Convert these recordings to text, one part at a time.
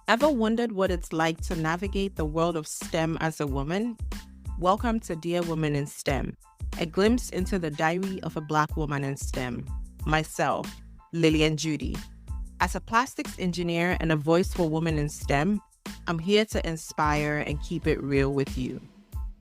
Ever wondered what it's like to navigate the world of STEM as a woman? Welcome to Dear Woman in STEM, a glimpse into the diary of a Black woman in STEM. Myself, Lilian Judy. As a plastics engineer and a voice for women in STEM, I'm here to inspire and keep it real with you.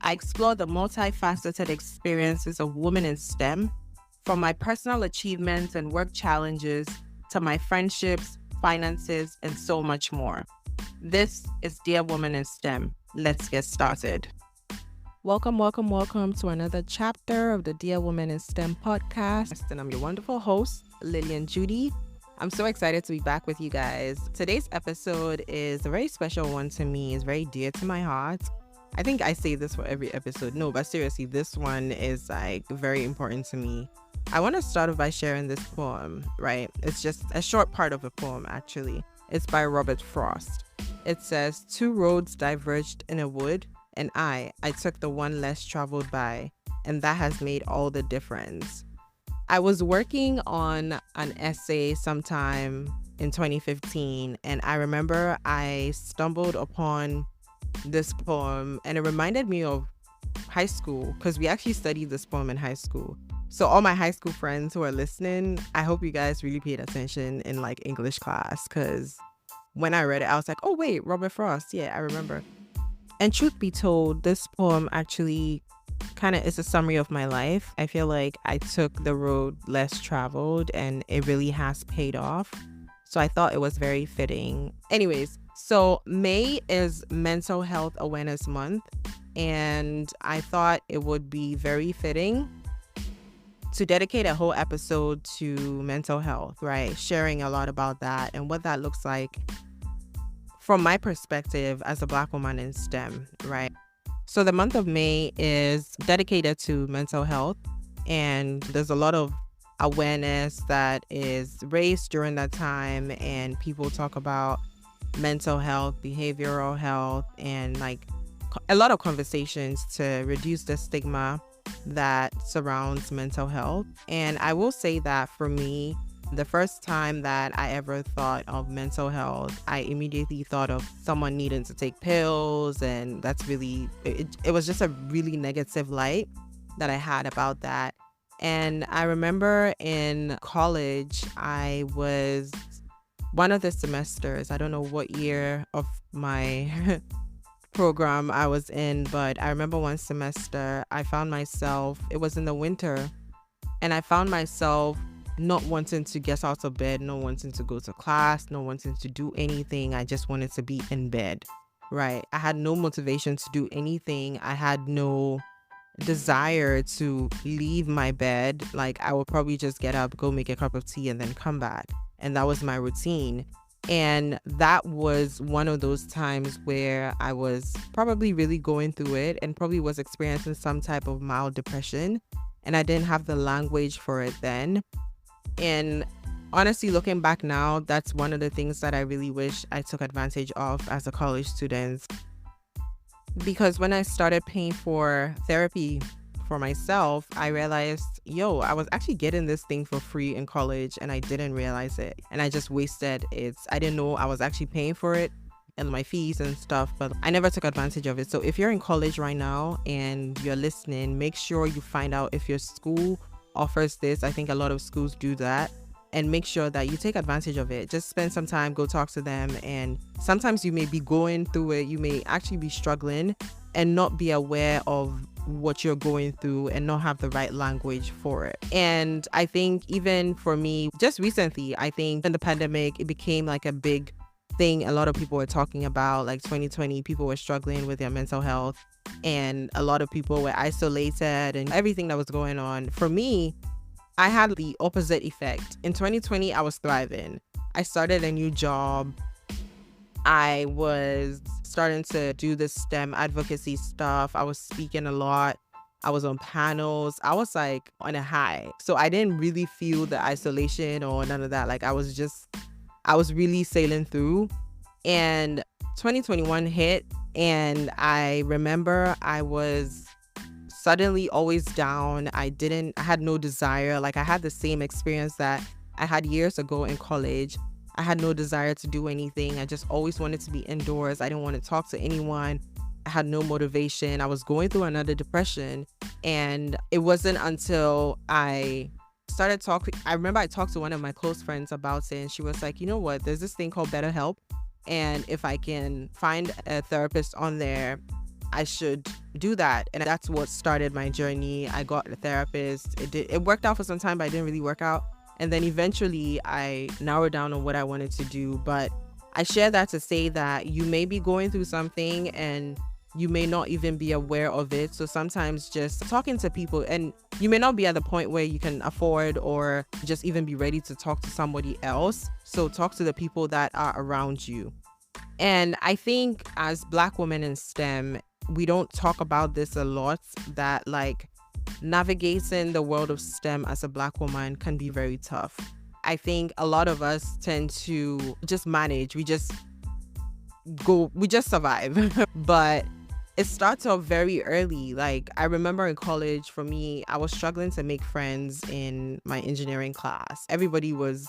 I explore the multifaceted experiences of women in STEM, from my personal achievements and work challenges to my friendships, finances, and so much more. This is Dear Woman in STEM. Let's get started. Welcome to another chapter of the Dear Woman in STEM podcast. And I'm your wonderful host, Lilian Judy. I'm so excited to be back with you guys. Today's episode is a very special one to me. It's very dear to my heart. I think I say this for every episode. No, but seriously, this one is very important to me. I want to start off by sharing this poem, right? It's just a short part of a poem, actually. It's by Robert Frost. It says, 2 roads diverged in a wood, and I took the one less traveled by, and that has made all the difference. I was working on an essay sometime in 2015, and I remember I stumbled upon this poem, and it reminded me of high school, because we actually studied this poem in high school. So all my high school friends who are listening, I hope you guys really paid attention in English class, because when I read it, I was like, oh wait, Robert Frost. Yeah, I remember. And truth be told, this poem actually kind of is a summary of my life. I feel like I took the road less traveled and it really has paid off. So I thought it was very fitting. Anyways, so May is Mental Health Awareness Month, and I thought it would be very fitting to dedicate a whole episode to mental health, right? Sharing a lot about that and what that looks like from my perspective as a Black woman in STEM, right? So the month of May is dedicated to mental health, and there's a lot of awareness that is raised during that time, and people talk about mental health, behavioral health, and a lot of conversations to reduce the stigma that surrounds mental health. And I will say that for me, the first time that I ever thought of mental health, I immediately thought of someone needing to take pills, and that's really, it was just a really negative light that I had about that. And I remember in college, I was one of the semesters, I don't know what year of my program I was in, but I remember one semester I found myself, it was in the winter, and I found myself not wanting to get out of bed, not wanting to go to class, not wanting to do anything. I just wanted to be in bed, right? I had no motivation to do anything. I had no desire to leave my bed. I would probably just get up, go make a cup of tea, and then come back. And that was my routine. And that was one of those times where I was probably really going through it and probably was experiencing some type of mild depression. And I didn't have the language for it then. And honestly, looking back now, that's one of the things that I really wish I took advantage of as a college student. Because when I started paying for therapy for myself, I realized, I was actually getting this thing for free in college, and I didn't realize it. And I just wasted it. I didn't know I was actually paying for it and my fees and stuff, but I never took advantage of it. So if you're in college right now and you're listening, make sure you find out if your school offers this. I think a lot of schools do that. And make sure that you take advantage of it. Just spend some time, go talk to them. And sometimes you may be going through it. You may actually be struggling and not be aware of what you're going through and not have the right language for it. And I think even for me, just recently, I think in the pandemic, it became a big thing a lot of people were talking about. 2020, people were struggling with their mental health, and a lot of people were isolated and everything that was going on. For me, I had the opposite effect. In 2020, I was thriving. I started a new job. I was starting to do this STEM advocacy stuff. I was speaking a lot. I was on panels. I was on a high. So I didn't really feel the isolation or none of that. I was really sailing through. And 2021 hit, and I remember I was suddenly always down. I had no desire. I had the same experience that I had years ago in college. I had no desire to do anything. I just always wanted to be indoors. I didn't want to talk to anyone. I had no motivation. I was going through another depression. And it wasn't until I started talking. I remember I talked to one of my close friends about it, and she was like, you know what, there's this thing called BetterHelp. And if I can find a therapist on there, I should do that. And that's what started my journey. I got a therapist. It worked out for some time, but it didn't really work out. And then eventually I narrowed down on what I wanted to do. But I share that to say that you may be going through something and you may not even be aware of it. So sometimes just talking to people, and you may not be at the point where you can afford or just even be ready to talk to somebody else. So talk to the people that are around you. And I think as Black women in STEM, we don't talk about this a lot, that like navigating the world of STEM as a Black woman can be very tough. I think a lot of us tend to just manage. We just survive. But it starts off very early. Like I remember in college, for me, I was struggling to make friends in my engineering class. Everybody was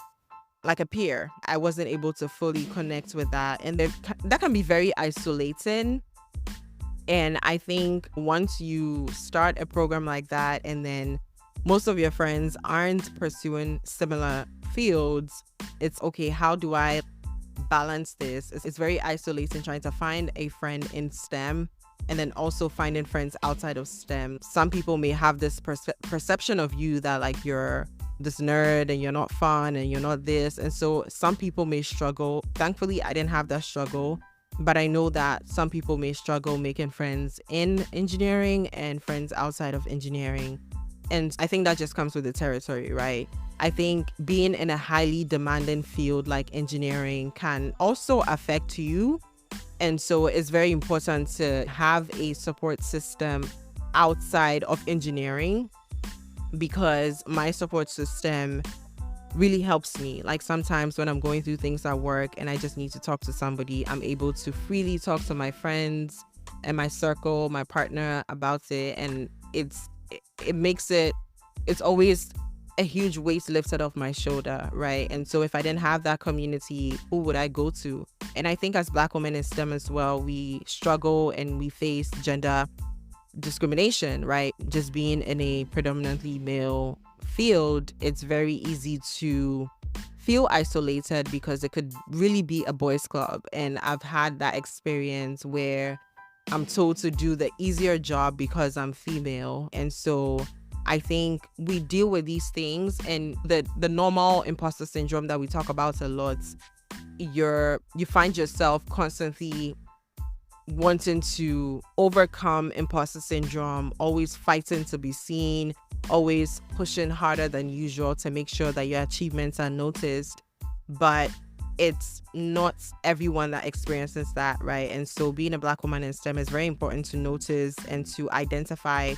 like a peer. I wasn't able to fully connect with that. And that can be very isolating. And I think once you start a program like that, and then most of your friends aren't pursuing similar fields, it's okay, how do I balance this? It's very isolating trying to find a friend in STEM and then also finding friends outside of STEM. Some people may have this perception of you that like you're this nerd and you're not fun and you're not this. And so some people may struggle. Thankfully, I didn't have that struggle. But I know that some people may struggle making friends in engineering and friends outside of engineering. And I think that just comes with the territory, right? I think being in a highly demanding field like engineering can also affect you. And so it's very important to have a support system outside of engineering, because my support system really helps me. Like sometimes when I'm going through things at work and I just need to talk to somebody, I'm able to freely talk to my friends and my circle, my partner about it. And it makes it's always a huge weight lifted off my shoulder, right? And so if I didn't have that community, who would I go to? And I think as Black women in STEM as well, we struggle and we face gender discrimination, right? Just being in a predominantly male field, it's very easy to feel isolated because it could really be a boys' club. And I've had that experience where I'm told to do the easier job because I'm female. And so I think we deal with these things, and the normal imposter syndrome that we talk about a lot, you find yourself constantly wanting to overcome imposter syndrome, always fighting to be seen, always pushing harder than usual to make sure that your achievements are noticed. But it's not everyone that experiences that, right? And so being a Black woman in STEM is very important to notice and to identify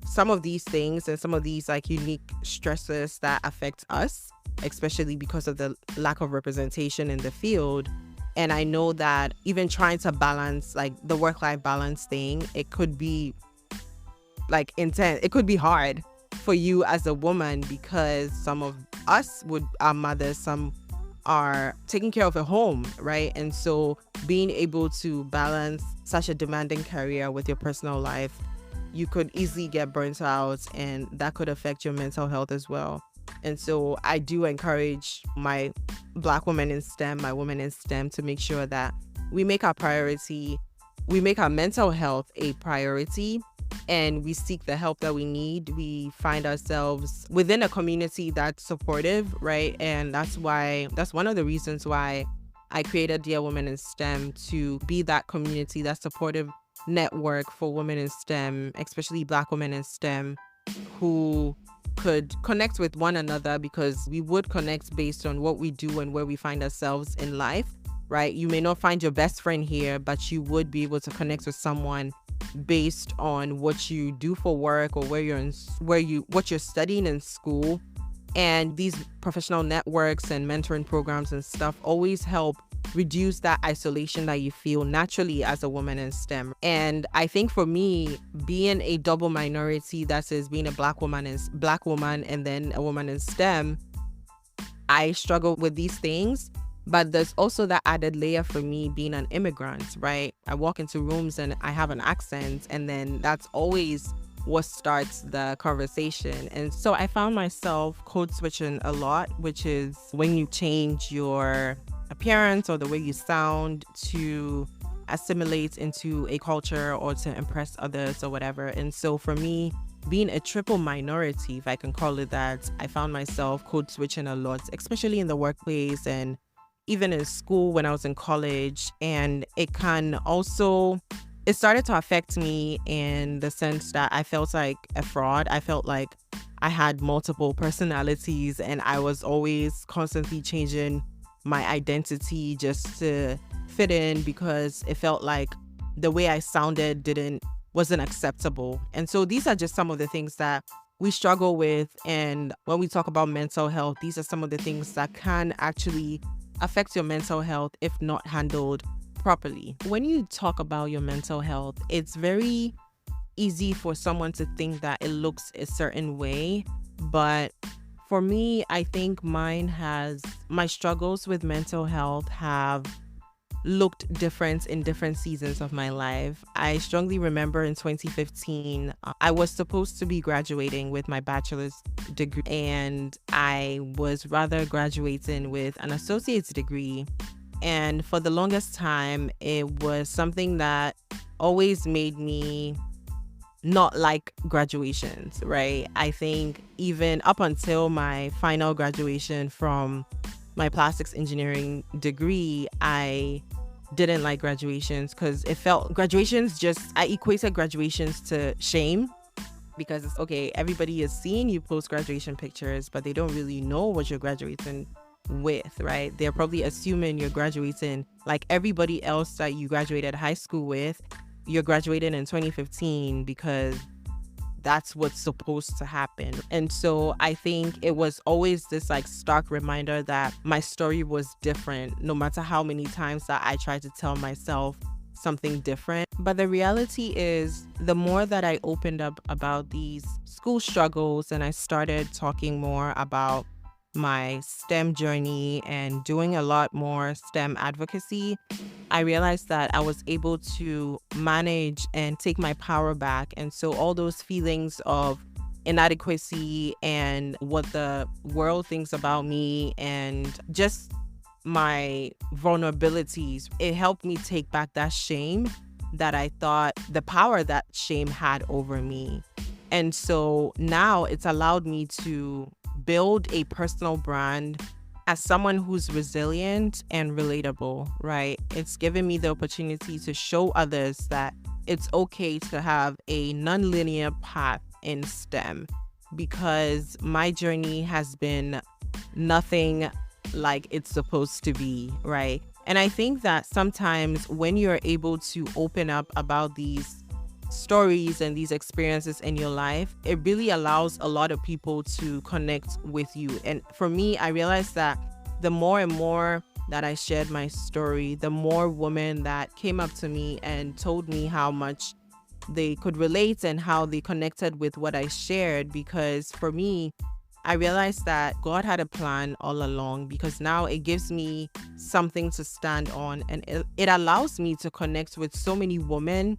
some of these things and some of these like unique stresses that affect us, especially because of the lack of representation in the field. And I know that even trying to balance like the work-life balance thing, it could be like intense. It could be hard for you as a woman, because some of us are mothers, some are taking care of a home, right? And so being able to balance such a demanding career with your personal life, you could easily get burnt out, and that could affect your mental health as well. And so I do encourage my Black women in STEM, my women in STEM, to make sure that we make our mental health a priority, and we seek the help that we need. We find ourselves within a community that's supportive, right? And that's one of the reasons why I created Dear Women in STEM, to be that community, that supportive network for women in STEM, especially Black women in STEM, who could connect with one another, because we would connect based on what we do and where we find ourselves in life, right? You may not find your best friend here, but you would be able to connect with someone based on what you do for work or what you're studying in school. And these professional networks and mentoring programs and stuff always help reduce that isolation that you feel naturally as a woman in STEM. And I think for me, being a double minority, that is being a Black woman and then a woman in STEM, I struggle with these things. But there's also that added layer for me being an immigrant, right? I walk into rooms and I have an accent, and then that's always what starts the conversation. And so I found myself code switching a lot, which is when you change your appearance or the way you sound to assimilate into a culture or to impress others or whatever. And so for me, being a triple minority, if I can call it that, I found myself code switching a lot, especially in the workplace and even in school when I was in college. And it started to affect me in the sense that I felt like a fraud. I felt like I had multiple personalities and I was always constantly changing my identity just to fit in, because it felt like the way I sounded wasn't acceptable. And so these are just some of the things that we struggle with. And when we talk about mental health, these are some of the things that can actually affect your mental health if not handled properly. When you talk about your mental health, it's very easy for someone to think that it looks a certain way. But for me, I think my struggles with mental health have looked different in different seasons of my life. I strongly remember in 2015, I was supposed to be graduating with my bachelor's degree, and I was rather graduating with an associate's degree. And for the longest time, it was something that always made me not like graduations, right? I think even up until my final graduation from my plastics engineering degree, I didn't like graduations because I equated graduations to shame, because it's okay, everybody is seeing you post graduation pictures, but they don't really know what you're graduating with, right? They're probably assuming you're graduating like everybody else that you graduated high school with. You're graduating in 2015 because that's what's supposed to happen. And so I think it was always this like stark reminder that my story was different, no matter how many times that I tried to tell myself something different. But the reality is, the more that I opened up about these school struggles and I started talking more about my STEM journey and doing a lot more STEM advocacy, I realized that I was able to manage and take my power back. And so all those feelings of inadequacy and what the world thinks about me and just my vulnerabilities, it helped me take back that shame that I thought, the power that shame had over me. And so now it's allowed me to build a personal brand as someone who's resilient and relatable, right? It's given me the opportunity to show others that it's okay to have a non-linear path in STEM, because my journey has been nothing like it's supposed to be, right? And I think that sometimes when you're able to open up about these stories and these experiences in your life, it really allows a lot of people to connect with you. And for me, I realized that the more and more that I shared my story, the more women that came up to me and told me how much they could relate and how they connected with what I shared. Because for me, I realized that God had a plan all along, because now it gives me something to stand on, and it allows me to connect with so many women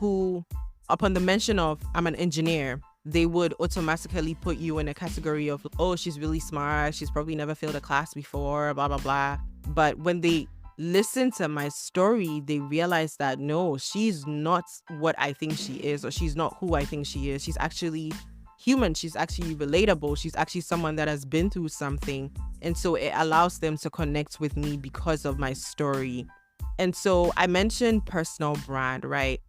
who, upon the mention of I'm an engineer, they would automatically put you in a category of, oh, she's really smart, she's probably never failed a class before, blah, blah, blah. But when they listen to my story, they realize that no, she's not what I think she is, or she's not who I think she is. She's actually human. She's actually relatable. She's actually someone that has been through something. And so it allows them to connect with me because of my story. And so I mentioned personal brand, right?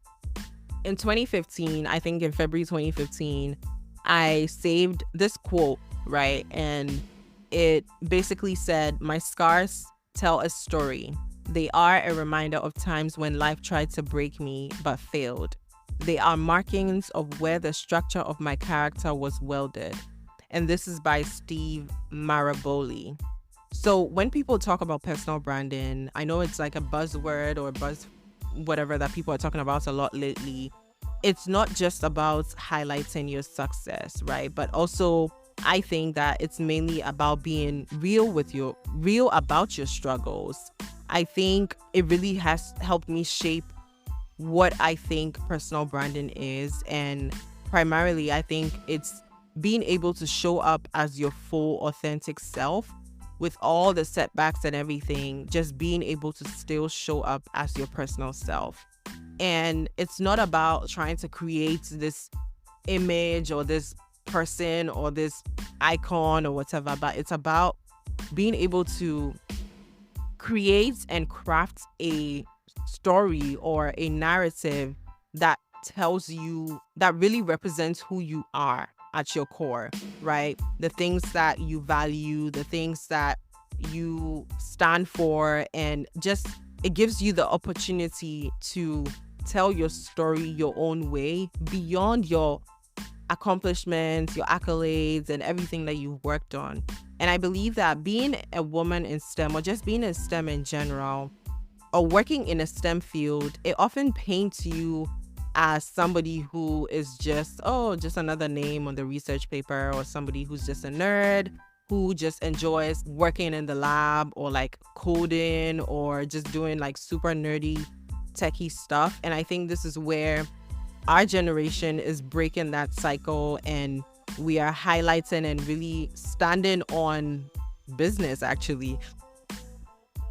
In 2015, I think in February 2015, I saved this quote, right? And it basically said, "My scars tell a story. They are a reminder of times when life tried to break me but failed. They are markings of where the structure of my character was welded." And this is by Steve Maraboli. So when people talk about personal branding, I know it's like a buzzword or whatever that people are talking about a lot lately. It's not just about highlighting your success, right? But also I think that it's mainly about being real about your struggles. I think it really has helped me shape what I think personal branding is. And primarily, I think it's being able to show up as your full, authentic self with all the setbacks and everything, just being able to still show up as your personal self. And it's not about trying to create this image or this person or this icon or whatever, but it's about being able to create and craft a story or a narrative that that really represents who you are at your core, right? The things that you value, the things that you stand for, and just it gives you the opportunity to tell your story your own way beyond your accomplishments, your accolades, and everything that you've worked on. And I believe that being a woman in STEM, or just being in STEM in general, or working in a STEM field, it often paints you as somebody who is just another name on the research paper, or somebody who's just a nerd who just enjoys working in the lab, or like coding, or just doing like super nerdy techie stuff. And I think this is where our generation is breaking that cycle, and we are highlighting and really standing on business, actually.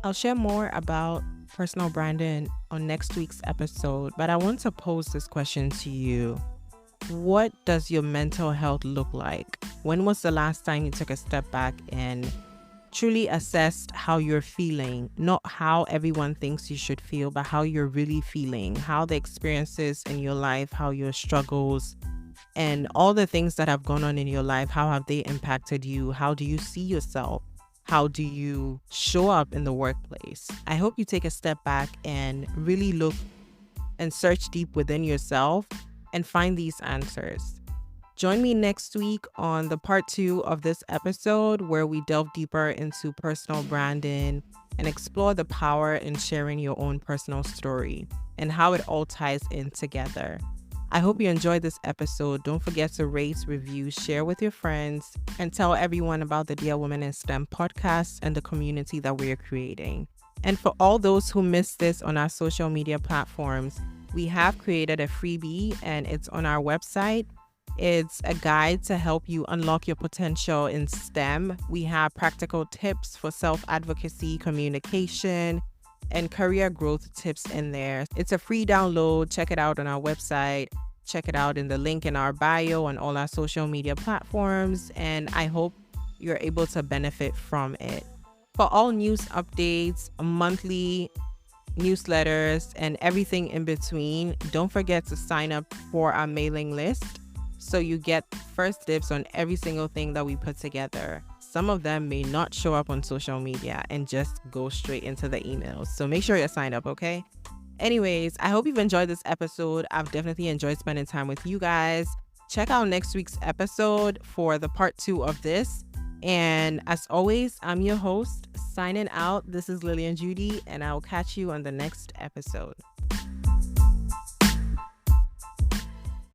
I'll share more about personal branding on next week's episode, but I want to pose this question to you. What does your mental health look like? When was the last time you took a step back and truly assessed how you're feeling? Not how everyone thinks you should feel, but how you're really feeling, how the experiences in your life, how your struggles, and all the things that have gone on in your life, how have they impacted you? How do you see yourself? How do you show up in the workplace? I hope you take a step back and really look and search deep within yourself and find these answers. Join me next week on the part 2 of this episode, where we delve deeper into personal branding and explore the power in sharing your own personal story and how it all ties in together. I hope you enjoyed this episode. Don't forget to rate, review, share with your friends, and tell everyone about the Dear Women in STEM podcast and the community that we're creating. And for all those who missed this on our social media platforms, we have created a freebie, and it's on our website. It's a guide to help you unlock your potential in STEM. We have practical tips for self-advocacy, communication, and career growth tips in there. It's a free download. Check it out on our website. Check it out in the link in our bio on all our social media platforms. And I hope you're able to benefit from it. For all news updates, monthly newsletters, and everything in between, don't forget to sign up for our mailing list so you get first dibs on every single thing that we put together. Some of them may not show up on social media and just go straight into the emails. So make sure you're signed up, okay? Anyways, I hope you've enjoyed this episode. I've definitely enjoyed spending time with you guys. Check out next week's episode for the part 2 of this. And as always, I'm your host, signing out. This is Lilian Judy, and I'll catch you on the next episode.